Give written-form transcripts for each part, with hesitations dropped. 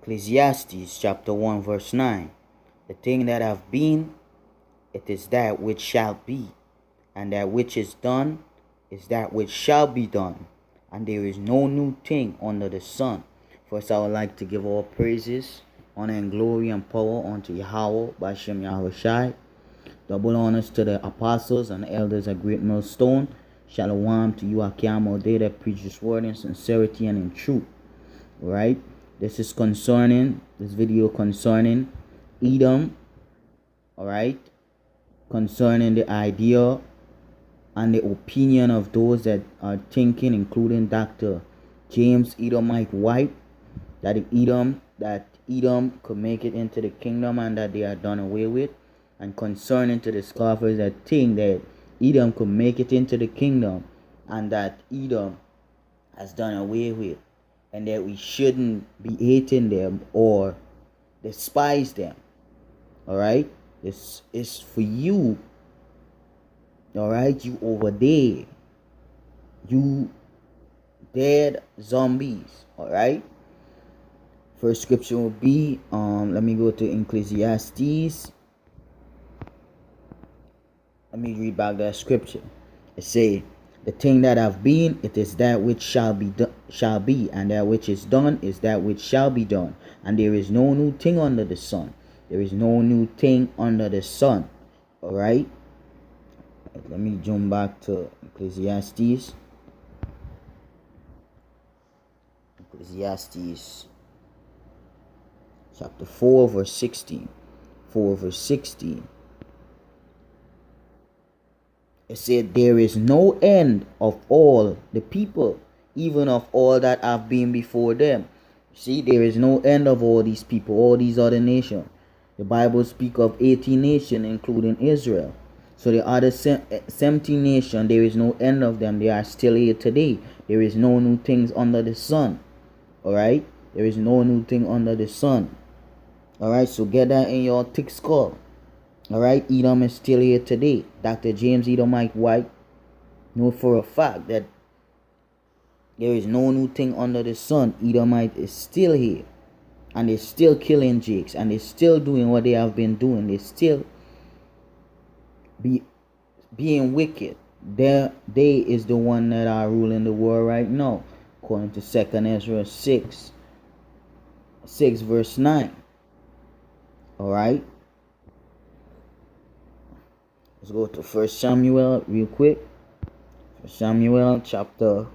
Ecclesiastes chapter 1 verse 9. The thing that have been, it is that which shall be, and that which is done is that which shall be done, and there is no new thing under the sun. First, I would like to give all praises, honor, and glory and power unto Yahweh, Bashem Yahushai. Double honors to the apostles and elders at Great Millstone. Shalom to you, Akiam O'Day, that preach this word in sincerity and in truth. Right? This video concerning Edom. Alright? Concerning the idea and the opinion of those that are thinking, including Dr. James Edomite White, that Edom could make it into the kingdom and that they are done away with, and concerning to the scoffers that think that Edom could make it into the kingdom and that Edom has done away with, and that we shouldn't be hating them or despise them. Alright? This is for you. Alright? You over there. You dead zombies. Alright? First scripture will be, let me go to Ecclesiastes. Let me read back that scripture. It say, the thing that have been, it is that which shall be, and that which is done is that which shall be done. And there is no new thing under the sun. There is no new thing under the sun. Alright? Let me jump back to Ecclesiastes. Ecclesiastes chapter 4 verse 16. 4 verse 16. It said, there is no end of all the people, even of all that have been before them. See, there is no end of all these people, all these other nations. The Bible speaks of 18 nations, including Israel. So the other 17 nations, there is no end of them. They are still here today. There is no new things under the sun. Alright? There is no new thing under the sun. Alright, so get that in your thick skull. Alright, Edom is still here today. Dr. James Edomite White know for a fact that there is no new thing under the sun. Edomite is still here. And they're still killing Jakes. And they're still doing what they have been doing. They're still being wicked. They is the one that are ruling the world right now. According to 2 Ezra 6 verse 9. Alright. Let's go to 1 Samuel real quick. 1 Samuel chapter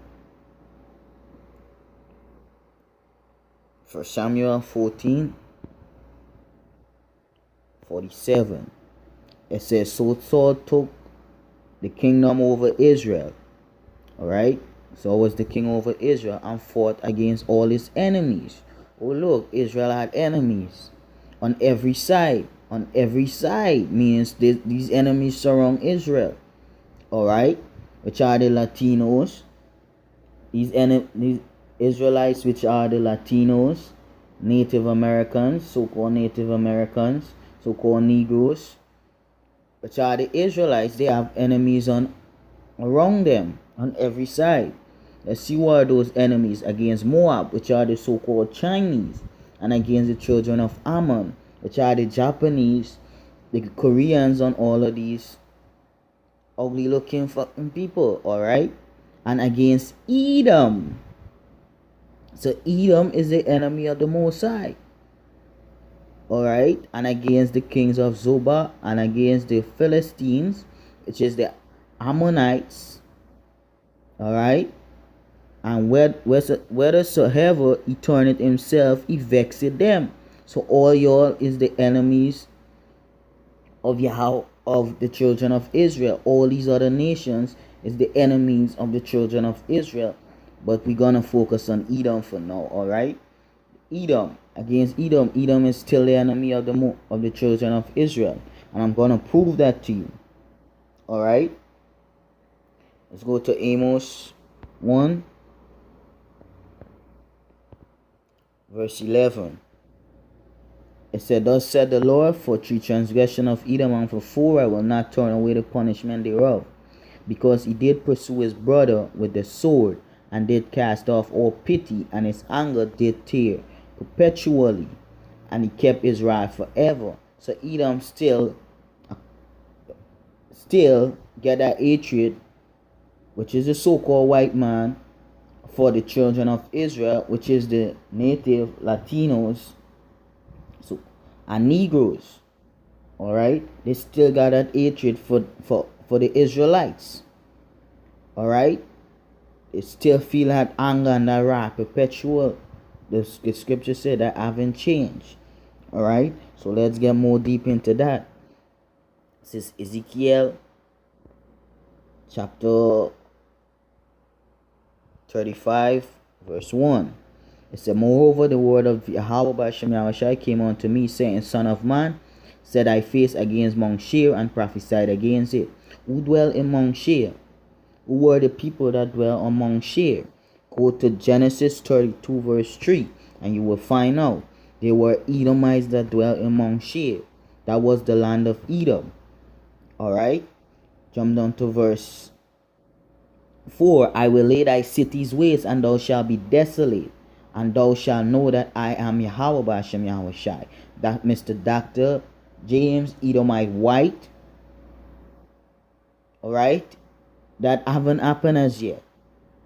1 Samuel 14:47. It says, so Saul took the kingdom over Israel. Alright? Saul was the king over Israel and fought against all his enemies. Oh look, Israel had enemies on every side. On every side means these enemies surround Israel. Alright? Which are the Latinos. These Israelites, which are the Latinos, Native Americans, so-called Native Americans, so-called Negroes, which are the Israelites. They have enemies around them on every side. Let's see what are those enemies against Moab, which are the so-called Chinese, and against the children of Ammon, which are the Japanese, the Koreans, and all of these ugly looking fucking people. Alright? And against Edom. So Edom is the enemy of the Most High. Alright? And against the kings of Zobah, and against the Philistines, which is the Ammonites. Alright? And whithersoever he turneth himself, he vexeth them. So all y'all is the enemies of Yahweh, of the children of Israel. All these other nations is the enemies of the children of Israel. But we're gonna focus on Edom for now. Alright? Edom. Against Edom. Edom is still the enemy of the children of Israel. And I'm gonna prove that to you. Alright? Let's go to Amos 1 verse 11. It said, thus said the Lord, for true transgression of Edom and for 4 I will not turn away the punishment thereof, because he did pursue his brother with the sword, and did cast off all pity, and his anger did tear perpetually, and he kept Israel forever. So Edom still get that hatred, which is the so-called white man, for the children of Israel, which is the native Latinos and Negroes. All right, they still got that hatred for the Israelites. All right, they still feel that anger and that wrath perpetual. The scripture said that haven't changed. All right, so let's get more deep into that. This is Ezekiel chapter 35 verse 1. It said, moreover, the word of Yahweh by Shem Yahushai came unto me, saying, Son of man, set thy face against Mount Seir, and prophesied against it. Who dwell in Mount Seir? Who were the people that dwell on Mount Seir? Go to Genesis 32 verse 3, and you will find out. They were Edomites that dwell in Mount Seir. That was the land of Edom. Alright? Jump down to verse 4. I will lay thy cities waste, and thou shalt be desolate, and thou shalt know that I am Yahweh by Shem Yahushai. That Mr. Dr. James Edomite White. Alright? That haven't happened as yet.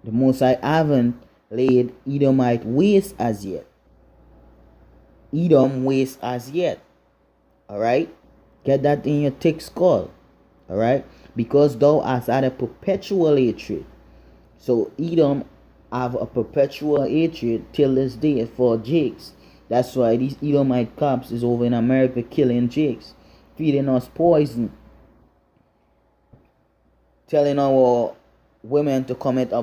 The Most High haven't laid Edomite waste as yet. Edom waste as yet. Alright? Get that in your thick skull. Alright? Because thou hast had a perpetual hatred. So Edom have a perpetual hatred till this day for Jakes. That's why these Edomite cops is over in America killing Jakes, feeding us poison, telling our women to commit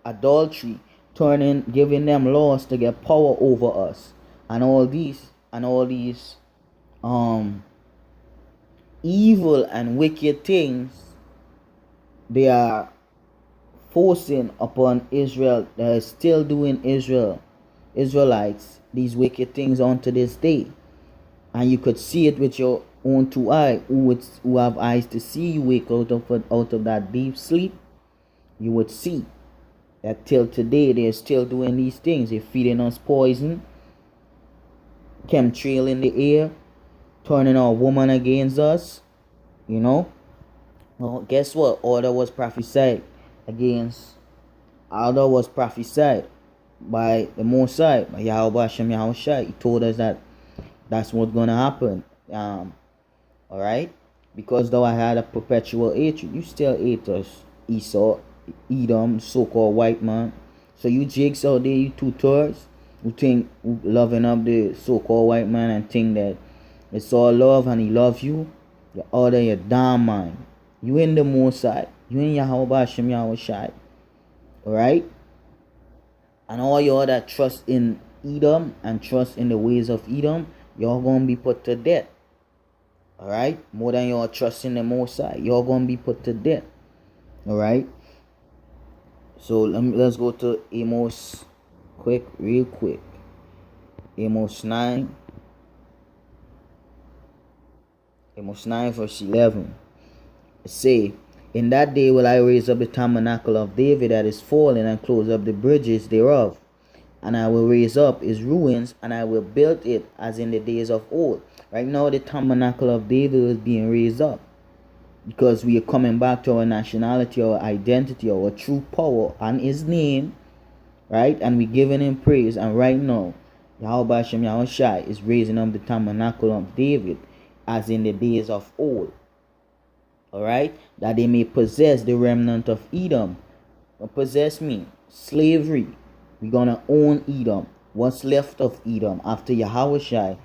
adultery, giving them laws to get power over us, and all these evil and wicked things they are forcing upon Israel. They are still doing Israelites these wicked things unto this day, and you could see it with your own two eyes. Who have eyes to see, you wake out of that deep sleep, you would see that till today they're still doing these things. They're feeding us poison, chemtrail in the air, turning our woman against us. You know. Well, guess what? Order was prophesied by the Most High, by Yahweh Hashem Yahushai. He told us that that's what's gonna happen. Alright? Because though I had a perpetual hatred, you still hate us, Esau, Edom, so-called white man. So you jakes out there, you two-thirds, who think loving up the so-called white man and think that it's all love and he loves you, you're out of your damn mind. You in the Most High. You in Yahweh Hashem Yahushai. Alright? And all y'all that trust in Edom and trust in the ways of Edom, y'all gonna be put to death. Alright? More than y'all trust in the Most High. Y'all gonna be put to death. Alright? So let's go to Amos real quick. Amos 9 verse 11. It say, in that day will I raise up the tabernacle of David that is fallen, and close up the bridges thereof. And I will raise up his ruins, and I will build it as in the days of old. Right now the tabernacle of David is being raised up, because we are coming back to our nationality, our identity, our true power, and his name. Right? And we're giving him praise. And right now Yahweh Hashem Yahushai is raising up the tabernacle of David as in the days of old. Alright? That they may possess the remnant of Edom. What possess me? Slavery. We're gonna own Edom. What's left of Edom after Yahushai,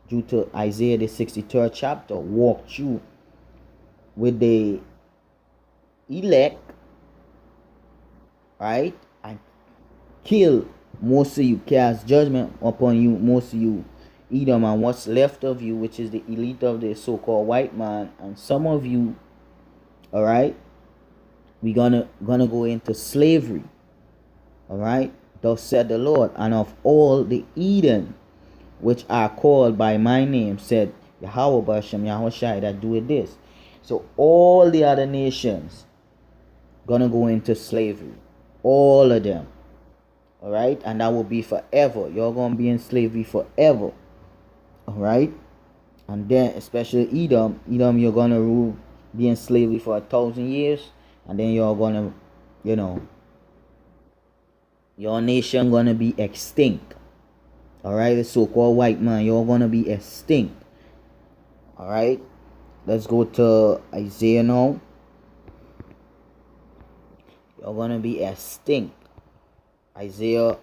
due to Isaiah the 63rd chapter, walked through with the elect, right? And kill most of you, cast judgment upon you, most of you Edom, and what's left of you, which is the elite of the so-called white man, and some of you, all right, we're gonna go into slavery. All right, thus said the Lord, and of all the Eden which are called by my name, said Yahweh Bashem Yahushai, that doeth this. So all the other nations gonna go into slavery, all of them. All right, and that will be forever. You're gonna be in slavery forever. All right, and then especially Edom, you're gonna rule, be in slavery for 1,000 years, and then you're gonna, you know, your nation gonna be extinct. All right, the so-called white man, you're gonna be extinct. All right, let's go to Isaiah now. You're gonna be extinct. Isaiah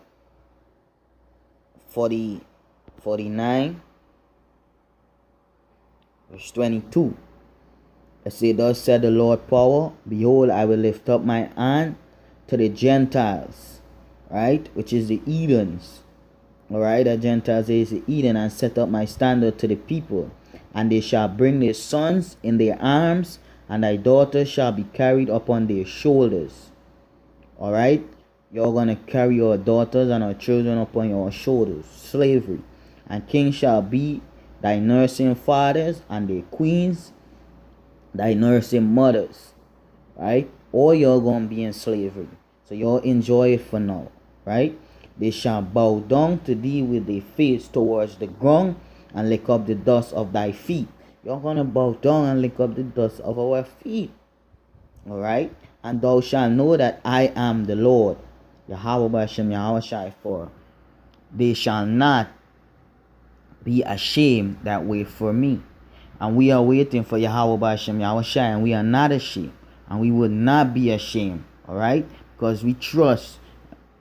49 verse 22. It says, thus said the Lord power, behold, I will lift up my hand to the Gentiles, right, which is the Edoms. All right, the Gentiles is the Eden, and set up my standard to the people, and they shall bring their sons in their arms, and thy daughters shall be carried upon their shoulders. All right, you're gonna carry your daughters and our children upon your shoulders. Slavery. And kings shall be thy nursing fathers, and their queens thy nursing mothers. Right? Or you're gonna be in slavery. So you'll enjoy it for now. Right? They shall bow down to thee with their face towards the ground, and lick up the dust of thy feet. You're gonna bow down and lick up the dust of our feet. All right? And thou shalt know that I am the Lord, Yahweh Bashem Yahweh Shai, for they shall not be ashamed that wait for me. And we are waiting for Yahweh Bashem Yahweh Shai, and we are not ashamed, and we will not be ashamed. All right? Because we trust,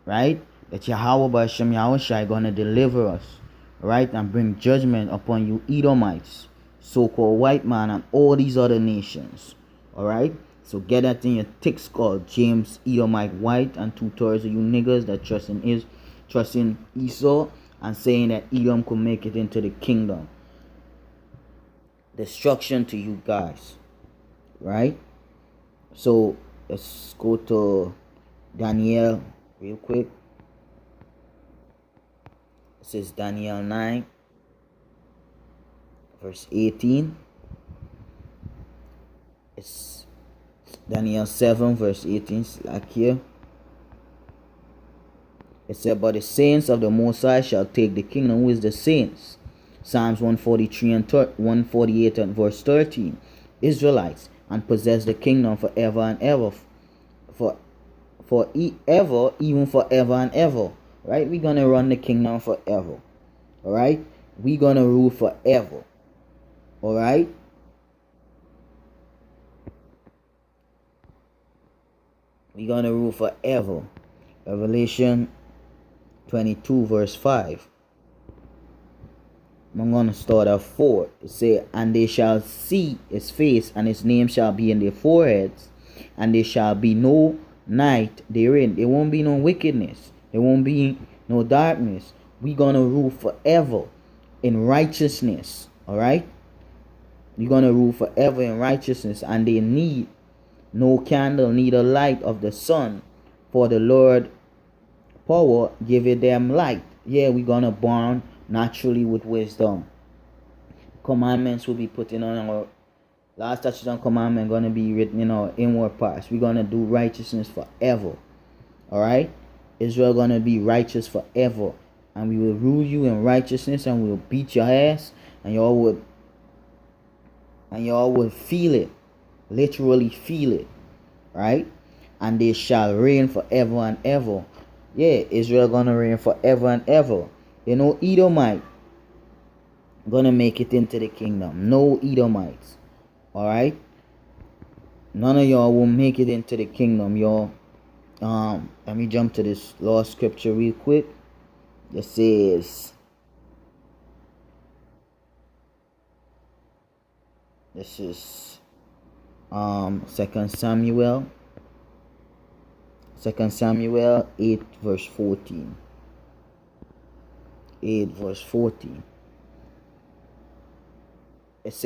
right, that Yahweh Bashem Yahweh Shai gonna deliver us, right, and bring judgment upon you Edomites, so-called white man, and all these other nations. All right? So get that in your thick skull, James Edomite White, and 2/3 of you niggas that trust in Esau and saying that Edom could make it into the kingdom. Destruction to you guys, right? So let's go to Daniel real quick. It says Daniel 9 verse 18. It's Daniel 7 verse 18, like here. It said, but the saints of the Most High shall take the kingdom. Who is the saints? Psalms 143 and 148 and verse 13. Israelites, and possess the kingdom forever and ever. Forever, even forever and ever. Right? We're gonna run the kingdom forever. Alright? We're gonna rule forever. Alright? We're gonna rule forever. Revelation 22 verse 5. I'm gonna start at 4. It say, and they shall see his face, and his name shall be in their foreheads, and there shall be no night therein. There won't be no wickedness. There won't be no darkness. We're gonna rule forever in righteousness. Alright? We're gonna rule forever in righteousness, and they need no candle, neither light of the sun, for the Lord power giveth them light. Yeah, we're gonna burn naturally with wisdom. Commandments will be put in on our last statutes and commandment gonna be written in our inward parts. We're gonna do righteousness forever. Alright? Israel gonna be righteous forever. And we will rule you in righteousness, and we will beat your ass, and y'all would feel it. Literally feel it. Right? And they shall reign forever and ever. Yeah, Israel gonna reign forever and ever. You know, Edomite gonna make it into the kingdom. No Edomites. Alright? None of y'all will make it into the kingdom, y'all. Let me jump to this last scripture real quick. It says, this is 2 Samuel 8 verse 14. 8 verse 14. It says,